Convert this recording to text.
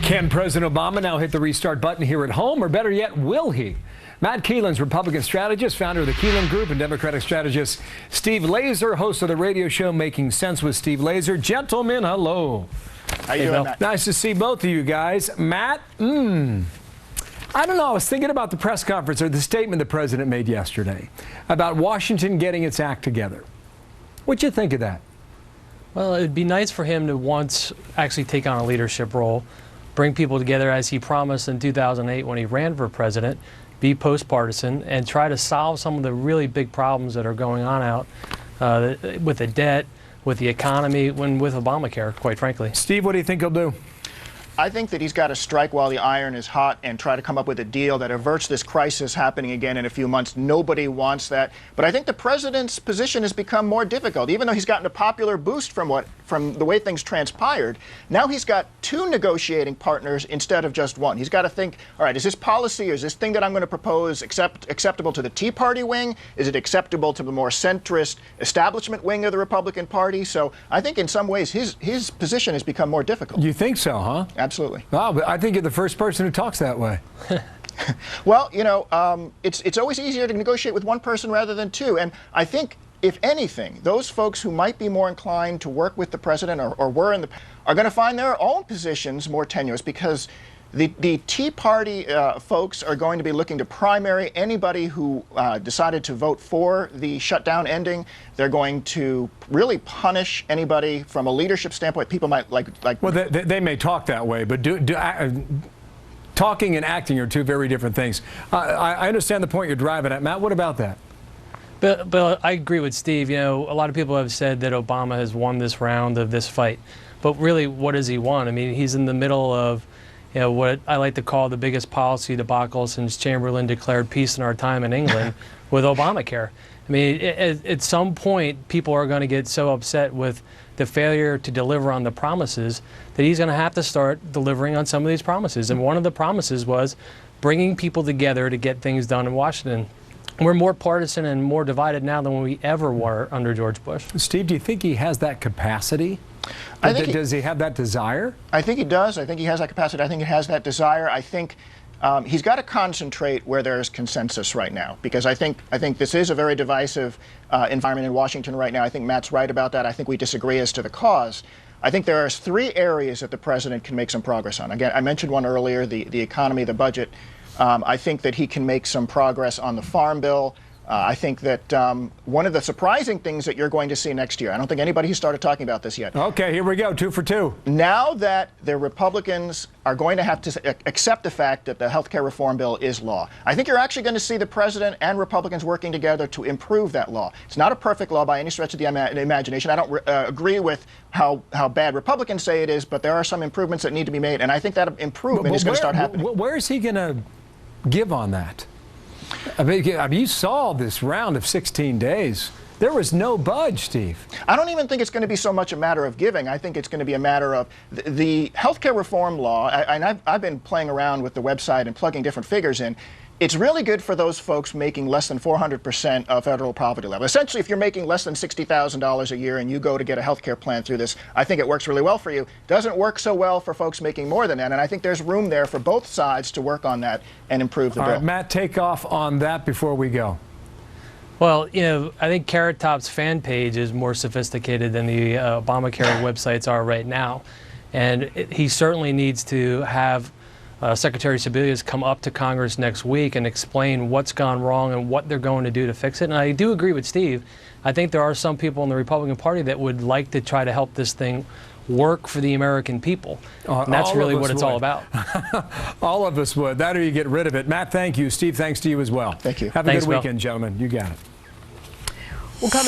Can President Obama now hit the restart button here at home, or better yet, will he? Matt Keelen's Republican strategist, founder of the Keelen Group, and Democratic strategist Steve Laser, host of the radio show Making Sense with Steve Laser. Gentlemen, hello. How you doing, Matt? Nice to see both of you guys. Matt, I don't know. I was thinking about the press conference or the statement the president made yesterday about Washington getting its act together. What'd you think of that? Well, it'd be nice for him to once actually take on a leadership role, bring people together as he promised in 2008 when he ran for president, be post-partisan, and try to solve some of the really big problems that are going on out with the debt, with the economy, with Obamacare, quite frankly. Steve, what do you think he'll do? I think that he's got to strike while the iron is hot and try to come up with a deal that averts this crisis happening again in a few months. Nobody wants that. But I think the president's position has become more difficult. Even though he's gotten a popular boost from the way things transpired, now he's got two negotiating partners instead of just one. He's got to think, all right, is this policy or is this thing that I'm going to propose acceptable to the Tea Party wing? Is it acceptable to the more centrist establishment wing of the Republican Party? So I think in some ways his position has become more difficult. You think so, huh? Absolutely. Wow, but I think you're the first person who talks that way. Well, you know, it's always easier to negotiate with one person rather than two. And I think, if anything, those folks who might be more inclined to work with the president or were are going to find their own positions more tenuous, because the Tea Party folks are going to be looking to primary anybody who decided to vote for the shutdown ending. They're going to really punish anybody from a leadership standpoint. People might like. Well, they may talk that way, but talking and acting are two very different things. I understand the point you're driving at, Matt. What about that? But I agree with Steve. You know, a lot of people have said that Obama has won this round of this fight. But really, what has he won? I mean, he's in the middle of, you know, what I like to call the biggest policy debacle since Chamberlain declared peace in our time in England with Obamacare. I mean, at some point, people are going to get so upset with the failure to deliver on the promises that he's going to have to start delivering on some of these promises. And one of the promises was bringing people together to get things done in Washington. We're more partisan and more divided now than we ever were under George Bush. Steve, do you think he has that capacity? Does he have that desire? I think he does. I think he has that capacity. I think he has that desire. I think he's got to concentrate where there's consensus right now, because I think this is a very divisive environment in Washington right now. I think Matt's right about that. I think we disagree as to the cause. I think there are three areas that the president can make some progress on. Again, I mentioned one earlier, the economy, the budget. I think that he can make some progress on the farm bill. I think that one of the surprising things that you're going to see next year, I don't think anybody has started talking about this yet. Okay, here we go, 2 for 2. Now that the Republicans are going to have to accept the fact that the health care reform bill is law, I think you're actually going to see the president and Republicans working together to improve that law. It's not a perfect law by any stretch of the imagination. I don't agree with how bad Republicans say it is, but there are some improvements that need to be made, and I think that improvement is going to start happening. Where is he going to give on that? I mean, you saw this round of 16 days. There was no budge, Steve. I don't even think it's going to be so much a matter of giving. I think it's going to be a matter of the healthcare reform law. And I've been playing around with the website and plugging different figures in. It's really good for those folks making less than 400% of federal poverty level. Essentially, if you're making less than $60,000 a year and you go to get a health care plan through this, I think it works really well for you. Doesn't work so well for folks making more than that, and I think there's room there for both sides to work on that and improve the bill. All right, Matt, take off on that before we go. Well, you know, I think Carrot Top's fan page is more sophisticated than the Obamacare websites are right now. And he certainly needs to have Secretary Sebelius come up to Congress next week and explain what's gone wrong and what they're going to do to fix it. And I do agree with Steve. I think there are some people in the Republican Party that would like to try to help this thing work for the American people. And that's really what it's all about. All of us would. That or you get rid of it. Matt, thank you. Steve, thanks to you as well. Thank you. Have a Thanks, good Bill. weekend, gentlemen. You got it.